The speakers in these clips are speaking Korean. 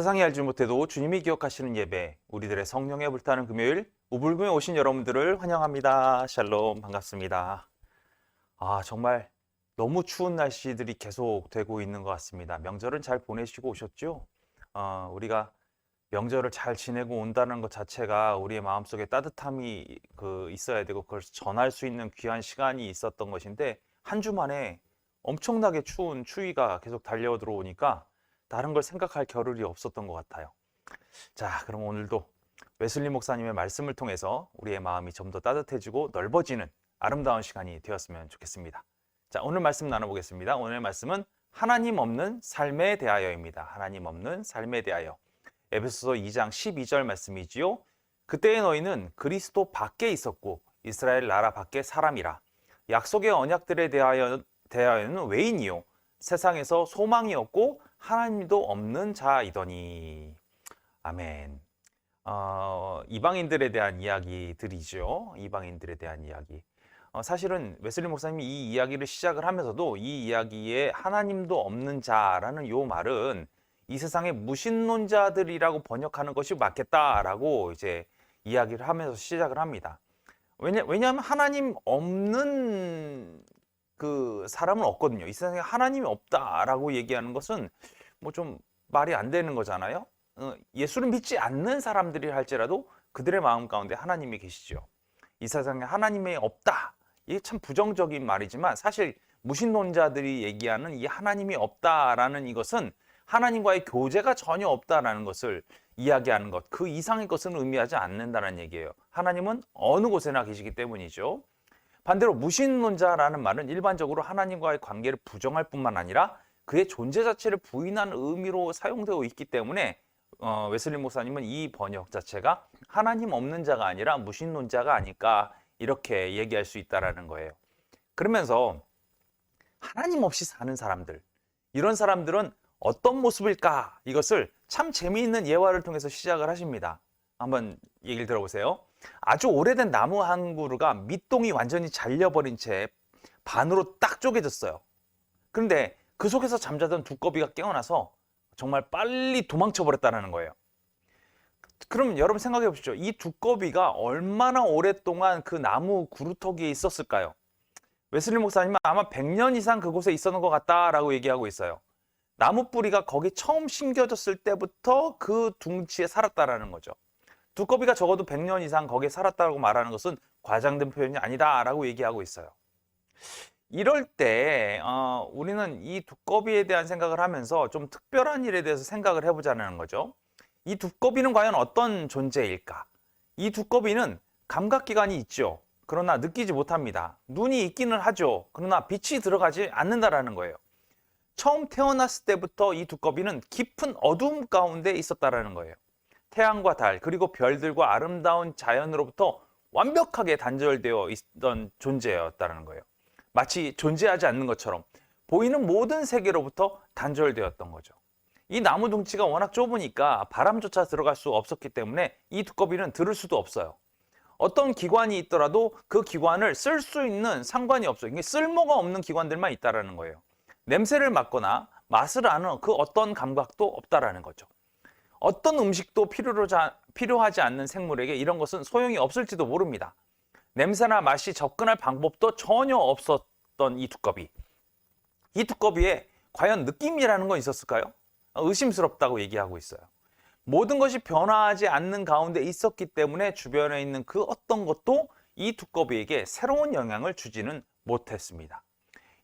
세상이 알지 못해도 주님이 기억하시는 예배, 우리들의 성령에 불타는 금요일, 우불금에 오신 여러분들을 환영합니다. 샬롬, 반갑습니다. 정말 너무 추운 날씨들이 계속 되고 있는 것 같습니다. 명절은 잘 보내시고 오셨죠? 우리가 명절을 잘 지내고 온다는 것 자체가 우리의 마음속에 따뜻함이 있어야 되고 그걸 전할 수 있는 귀한 시간이 있었던 것인데, 한 주 만에 엄청나게 추운 추위가 계속 달려 들어오니까 다른 걸 생각할 겨를이 없었던 것 같아요. 자, 그럼 오늘도 웨슬리 목사님의 말씀을 통해서 우리의 마음이 좀 더 따뜻해지고 넓어지는 아름다운 시간이 되었으면 좋겠습니다. 자, 오늘 말씀 나눠보겠습니다. 오늘 말씀은 하나님 없는 삶에 대하여입니다. 하나님 없는 삶에 대하여. 에베소서 2장 12절 말씀이지요. 그때의 너희는 그리스도 밖에 있었고 이스라엘 나라 밖에 사람이라. 약속의 언약들에 대하여는 외인이요 세상에서 소망이 없고 하나님도 없는 자이더니. 아멘. 이방인들에 대한 이야기들이죠. 이방인들에 대한 이야기. 사실은 웨슬리 목사님이 이 이야기를 시작을 하면서도 이 이야기에 하나님도 없는 자라는 요 말은 이 세상의 무신론자들이라고 번역하는 것이 맞겠다라고 이제 이야기를 하면서 시작을 합니다. 왜냐하면 하나님 없는 그 사람은 없거든요. 이 세상에 하나님이 없다라고 얘기하는 것은 뭐 좀 말이 안 되는 거잖아요. 예수를 믿지 않는 사람들이 할지라도 그들의 마음 가운데 하나님이 계시죠. 이 세상에 하나님이 없다. 이게 참 부정적인 말이지만 사실 무신론자들이 얘기하는 이 하나님이 없다라는 이것은 하나님과의 교제가 전혀 없다라는 것을 이야기하는 것, 그 이상의 것은 의미하지 않는다는 얘기예요. 하나님은 어느 곳에나 계시기 때문이죠. 반대로 무신론자라는 말은 일반적으로 하나님과의 관계를 부정할 뿐만 아니라 그의 존재 자체를 부인하는 의미로 사용되어 있기 때문에 웨슬리 목사님은 이 번역 자체가 하나님 없는 자가 아니라 무신론자가 아닐까 이렇게 얘기할 수 있다는 거예요. 그러면서 하나님 없이 사는 사람들, 이런 사람들은 어떤 모습일까? 이것을 참 재미있는 예화를 통해서 시작을 하십니다. 한번 얘기를 들어보세요. 아주 오래된 나무 한 그루가 밑동이 완전히 잘려버린 채 반으로 딱 쪼개졌어요. 그런데 그 속에서 잠자던 두꺼비가 깨어나서 정말 빨리 도망쳐 버렸다는 거예요. 그럼 여러분 생각해 보십시오. 이 두꺼비가 얼마나 오랫동안 그 나무 그루터기에 있었을까요? 웨슬리 목사님은 아마 100년 이상 그곳에 있었는 것 같다라고 얘기하고 있어요. 나무 뿌리가 거기 처음 심겨졌을 때부터 그 둥치에 살았다라는 거죠. 두꺼비가 적어도 100년 이상 거기에 살았다고 말하는 것은 과장된 표현이 아니다라고 얘기하고 있어요. 이럴 때 우리는 이 두꺼비에 대한 생각을 하면서 좀 특별한 일에 대해서 생각을 해보자는 거죠. 이 두꺼비는 과연 어떤 존재일까? 이 두꺼비는 감각기관이 있죠. 그러나 느끼지 못합니다. 눈이 있기는 하죠. 그러나 빛이 들어가지 않는다라는 거예요. 처음 태어났을 때부터 이 두꺼비는 깊은 어둠 가운데 있었다라는 거예요. 태양과 달 그리고 별들과 아름다운 자연으로부터 완벽하게 단절되어 있던 존재였다는 거예요. 마치 존재하지 않는 것처럼 보이는 모든 세계로부터 단절되었던 거죠. 이 나무 둥치가 워낙 좁으니까 바람조차 들어갈 수 없었기 때문에 이 두꺼비는 들을 수도 없어요. 어떤 기관이 있더라도 그 기관을 쓸 수 있는 상관이 없어요. 이게 쓸모가 없는 기관들만 있다라는 거예요. 냄새를 맡거나 맛을 아는 그 어떤 감각도 없다라는 거죠. 어떤 음식도 필요하지 않는 생물에게 이런 것은 소용이 없을지도 모릅니다. 냄새나 맛이 접근할 방법도 전혀 없었던 이 두꺼비. 이 두꺼비에 과연 느낌이라는 건 있었을까요? 의심스럽다고 얘기하고 있어요. 모든 것이 변화하지 않는 가운데 있었기 때문에 주변에 있는 그 어떤 것도 이 두꺼비에게 새로운 영향을 주지는 못했습니다.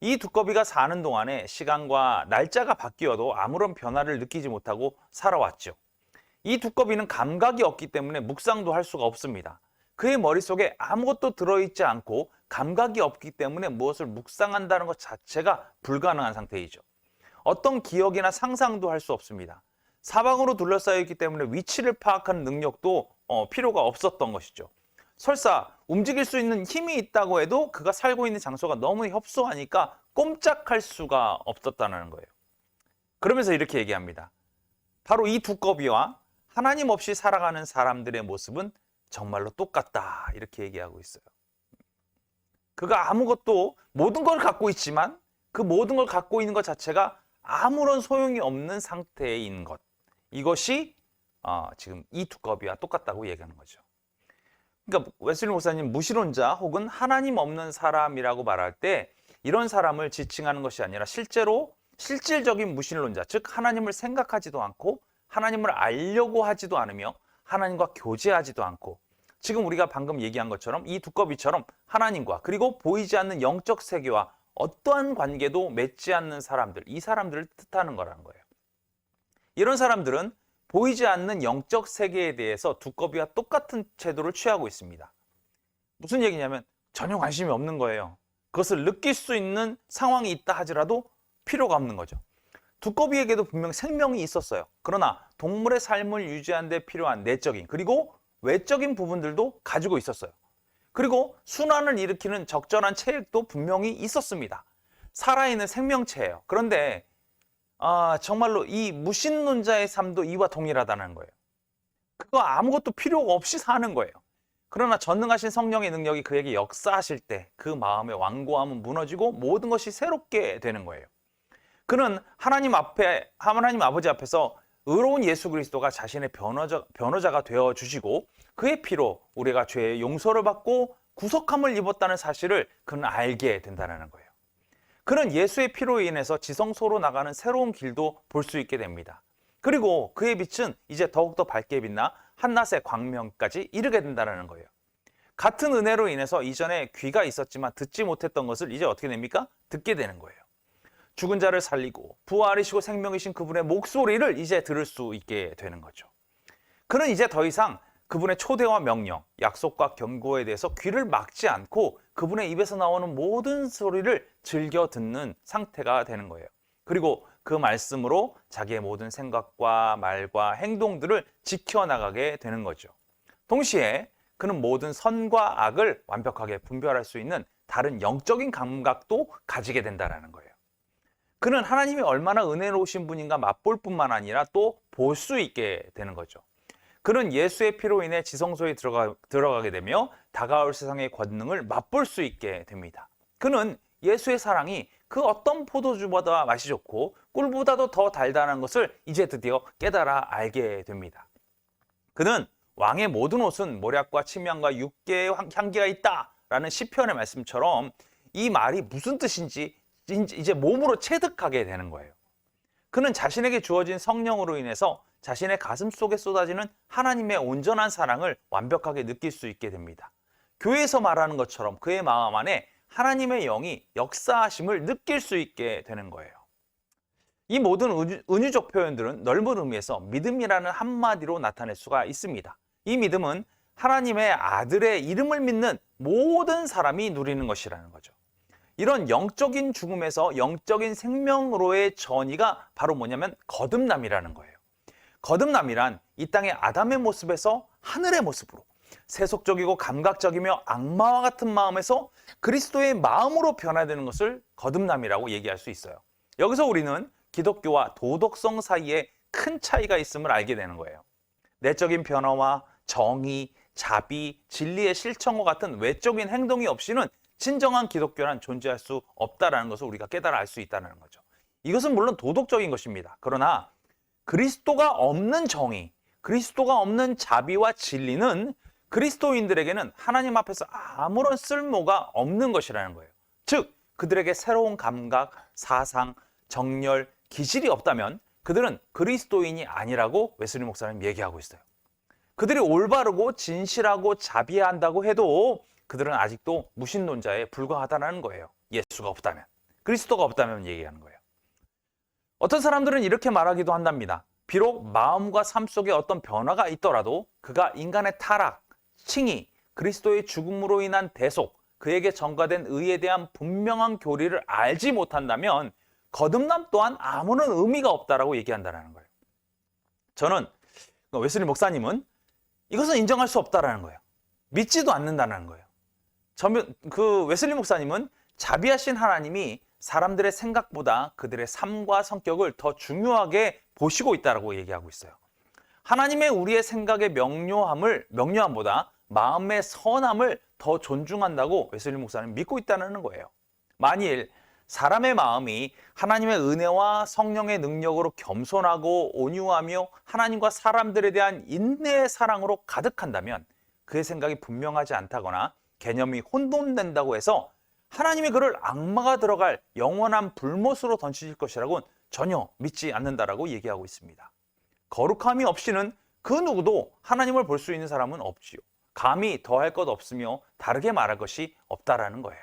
이 두꺼비가 사는 동안에 시간과 날짜가 바뀌어도 아무런 변화를 느끼지 못하고 살아왔죠. 이 두꺼비는 감각이 없기 때문에 묵상도 할 수가 없습니다. 그의 머릿속에 아무것도 들어있지 않고 감각이 없기 때문에 무엇을 묵상한다는 것 자체가 불가능한 상태이죠. 어떤 기억이나 상상도 할 수 없습니다. 사방으로 둘러싸여 있기 때문에 위치를 파악하는 능력도 필요가 없었던 것이죠. 설사 움직일 수 있는 힘이 있다고 해도 그가 살고 있는 장소가 너무 협소하니까 꼼짝할 수가 없었다는 거예요. 그러면서 이렇게 얘기합니다. 바로 이 두꺼비와 하나님 없이 살아가는 사람들의 모습은 정말로 똑같다 이렇게 얘기하고 있어요. 그가 아무것도 모든 걸 갖고 있지만 그 모든 걸 갖고 있는 것 자체가 아무런 소용이 없는 상태인 것. 이것이 지금 이 두꺼비와 똑같다고 얘기하는 거죠. 그러니까 웨슬리 목사님 무신론자 혹은 하나님 없는 사람이라고 말할 때 이런 사람을 지칭하는 것이 아니라 실질적인 무신론자, 즉 하나님을 생각하지도 않고 하나님을 알려고 하지도 않으며 하나님과 교제하지도 않고 지금 우리가 방금 얘기한 것처럼 이 두꺼비처럼 하나님과 그리고 보이지 않는 영적 세계와 어떠한 관계도 맺지 않는 사람들, 이 사람들을 뜻하는 거라는 거예요. 이런 사람들은 보이지 않는 영적 세계에 대해서 두꺼비와 똑같은 태도를 취하고 있습니다. 무슨 얘기냐면 전혀 관심이 없는 거예요. 그것을 느낄 수 있는 상황이 있다 하더라도 필요가 없는 거죠. 두꺼비에게도 분명 생명이 있었어요. 그러나 동물의 삶을 유지하는 데 필요한 내적인 그리고 외적인 부분들도 가지고 있었어요. 그리고 순환을 일으키는 적절한 체력도 분명히 있었습니다. 살아있는 생명체예요. 그런데 정말로 이 무신론자의 삶도 이와 동일하다는 거예요. 그거 아무것도 필요가 없이 사는 거예요. 그러나 전능하신 성령의 능력이 그에게 역사하실 때 그 마음의 완고함은 무너지고 모든 것이 새롭게 되는 거예요. 그는 하나님 아버지 앞에서 의로운 예수 그리스도가 자신의 변호자가 되어주시고 그의 피로 우리가 죄의 용서를 받고 구속함을 입었다는 사실을 그는 알게 된다는 거예요. 그는 예수의 피로 인해서 지성소로 나가는 새로운 길도 볼 수 있게 됩니다. 그리고 그의 빛은 이제 더욱더 밝게 빛나 한낮의 광명까지 이르게 된다는 거예요. 같은 은혜로 인해서 이전에 귀가 있었지만 듣지 못했던 것을 이제 어떻게 됩니까? 듣게 되는 거예요. 죽은 자를 살리고 부활이시고 생명이신 그분의 목소리를 이제 들을 수 있게 되는 거죠. 그는 이제 더 이상 그분의 초대와 명령, 약속과 경고에 대해서 귀를 막지 않고 그분의 입에서 나오는 모든 소리를 즐겨 듣는 상태가 되는 거예요. 그리고 그 말씀으로 자기의 모든 생각과 말과 행동들을 지켜나가게 되는 거죠. 동시에 그는 모든 선과 악을 완벽하게 분별할 수 있는 다른 영적인 감각도 가지게 된다는 거예요. 그는 하나님이 얼마나 은혜로우신 분인가 맛볼 뿐만 아니라 또 볼 수 있게 되는 거죠. 그는 예수의 피로 인해 지성소에 들어가게 되며 다가올 세상의 권능을 맛볼 수 있게 됩니다. 그는 예수의 사랑이 그 어떤 포도주보다 맛이 좋고 꿀보다도 더 달달한 것을 이제 드디어 깨달아 알게 됩니다. 그는 왕의 모든 옷은 모략과 침향과 육계의 향기가 있다라는 시편의 말씀처럼 이 말이 무슨 뜻인지 이제 몸으로 체득하게 되는 거예요. 그는 자신에게 주어진 성령으로 인해서 자신의 가슴 속에 쏟아지는 하나님의 온전한 사랑을 완벽하게 느낄 수 있게 됩니다. 교회에서 말하는 것처럼 그의 마음 안에 하나님의 영이 역사하심을 느낄 수 있게 되는 거예요. 이 모든 은유적 표현들은 넓은 의미에서 믿음이라는 한마디로 나타낼 수가 있습니다. 이 믿음은 하나님의 아들의 이름을 믿는 모든 사람이 누리는 것이라는 거죠. 이런 영적인 죽음에서 영적인 생명으로의 전이가 바로 뭐냐면 거듭남이라는 거예요. 거듭남이란 이 땅의 아담의 모습에서 하늘의 모습으로 세속적이고 감각적이며 악마와 같은 마음에서 그리스도의 마음으로 변화되는 것을 거듭남이라고 얘기할 수 있어요. 여기서 우리는 기독교와 도덕성 사이에 큰 차이가 있음을 알게 되는 거예요. 내적인 변화와 정의, 자비, 진리의 실천과 같은 외적인 행동이 없이는 진정한 기독교란 존재할 수 없다는 것을 우리가 깨달아 알 수 있다는 거죠. 이것은 물론 도덕적인 것입니다. 그러나 그리스도가 없는 정의, 그리스도가 없는 자비와 진리는 그리스도인들에게는 하나님 앞에서 아무런 쓸모가 없는 것이라는 거예요. 즉, 그들에게 새로운 감각, 사상, 정열, 기질이 없다면 그들은 그리스도인이 아니라고 웨슬리 목사님 얘기하고 있어요. 그들이 올바르고 진실하고 자비해야 한다고 해도 그들은 아직도 무신론자에 불과하다는 거예요. 예수가 없다면, 그리스도가 없다면 얘기하는 거예요. 어떤 사람들은 이렇게 말하기도 한답니다. 비록 마음과 삶 속에 어떤 변화가 있더라도 그가 인간의 타락, 칭의, 그리스도의 죽음으로 인한 대속, 그에게 전가된 의에 대한 분명한 교리를 알지 못한다면 거듭남 또한 아무런 의미가 없다라고 얘기한다는 거예요. 저는 웨슬리 목사님은 이것은 인정할 수 없다라는 거예요. 믿지도 않는다는 거예요. 그 웨슬리 목사님은 자비하신 하나님이 사람들의 생각보다 그들의 삶과 성격을 더 중요하게 보시고 있다라고 얘기하고 있어요. 하나님의 우리의 생각의 명료함보다 마음의 선함을 더 존중한다고 웨슬리 목사는 믿고 있다는 거예요. 만일 사람의 마음이 하나님의 은혜와 성령의 능력으로 겸손하고 온유하며 하나님과 사람들에 대한 인내의 사랑으로 가득한다면 그의 생각이 분명하지 않다거나 개념이 혼돈된다고 해서 하나님이 그를 악마가 들어갈 영원한 불못으로 던지실 것이라고는 전혀 믿지 않는다라고 얘기하고 있습니다. 거룩함이 없이는 그 누구도 하나님을 볼 수 있는 사람은 없지요. 감히 더할 것 없으며 다르게 말할 것이 없다라는 거예요.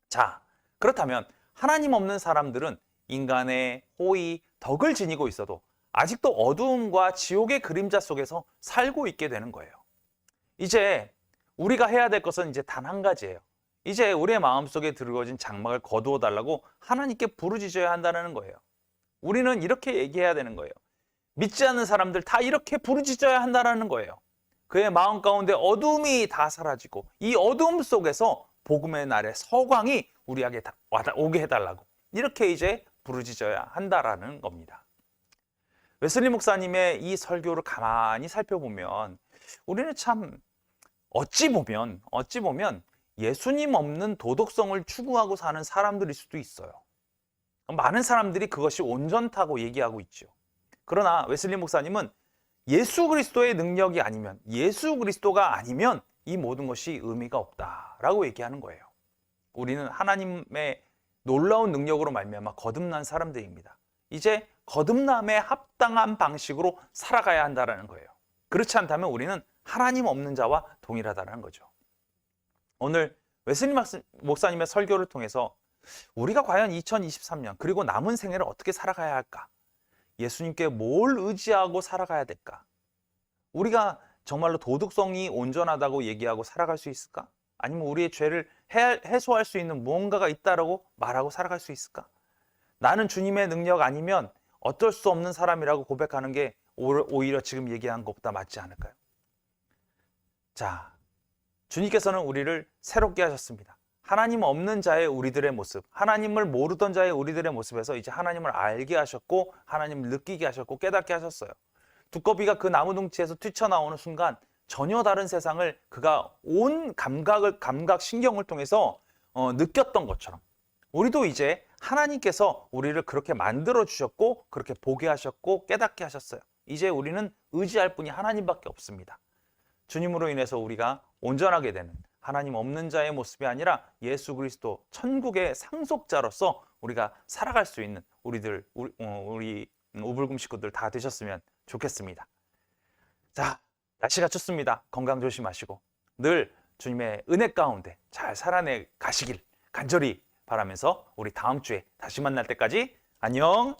자, 그렇다면 하나님 없는 사람들은 인간의 호의, 덕을 지니고 있어도 아직도 어두움과 지옥의 그림자 속에서 살고 있게 되는 거예요. 이제 우리가 해야 될 것은 이제 단 한 가지예요. 이제 우리의 마음속에 들어진 장막을 거두어 달라고 하나님께 부르짖어야 한다는 거예요. 우리는 이렇게 얘기해야 되는 거예요. 믿지 않는 사람들 다 이렇게 부르짖어야 한다는 거예요. 그의 마음 가운데 어둠이 다 사라지고 이 어둠 속에서 복음의 날에 서광이 우리에게 오게 해달라고 이렇게 이제 부르짖어야 한다라는 겁니다. 웨슬리 목사님의 이 설교를 가만히 살펴보면 우리는 참 어찌 보면 예수님 없는 도덕성을 추구하고 사는 사람들일 수도 있어요. 많은 사람들이 그것이 온전하다고 얘기하고 있죠. 그러나 웨슬리 목사님은 예수 그리스도의 능력이 아니면, 예수 그리스도가 아니면 이 모든 것이 의미가 없다라고 얘기하는 거예요. 우리는 하나님의 놀라운 능력으로 말미암아 거듭난 사람들입니다. 이제 거듭남에 합당한 방식으로 살아가야 한다는 거예요. 그렇지 않다면 우리는 하나님 없는 자와 동일하다는 거죠. 오늘 웨슬리 목사님의 설교를 통해서 우리가 과연 2023년 그리고 남은 생애를 어떻게 살아가야 할까? 예수님께 뭘 의지하고 살아가야 될까? 우리가 정말로 도덕성이 온전하다고 얘기하고 살아갈 수 있을까? 아니면 우리의 죄를 해소할 수 있는 무언가가 있다라고 말하고 살아갈 수 있을까? 나는 주님의 능력 아니면 어쩔 수 없는 사람이라고 고백하는 게 오히려 지금 얘기한 것보다 맞지 않을까요? 자, 주님께서는 우리를 새롭게 하셨습니다. 하나님 없는 자의 우리들의 모습, 하나님을 모르던 자의 우리들의 모습에서 이제 하나님을 알게 하셨고 하나님을 느끼게 하셨고 깨닫게 하셨어요. 두꺼비가 그 나무둥치에서 뛰쳐나오는 순간 전혀 다른 세상을 그가 온 감각 신경을 통해서 느꼈던 것처럼 우리도 이제 하나님께서 우리를 그렇게 만들어 주셨고 그렇게 보게 하셨고 깨닫게 하셨어요. 이제 우리는 의지할 분이 하나님밖에 없습니다. 주님으로 인해서 우리가 온전하게 되는 하나님 없는 자의 모습이 아니라 예수 그리스도 천국의 상속자로서 우리가 살아갈 수 있는 우리 우불금 식구들 다 되셨으면 좋겠습니다. 자, 날씨가 춥습니다. 건강 조심하시고 늘 주님의 은혜 가운데 잘 살아내 가시길 간절히 바라면서 우리 다음 주에 다시 만날 때까지 안녕.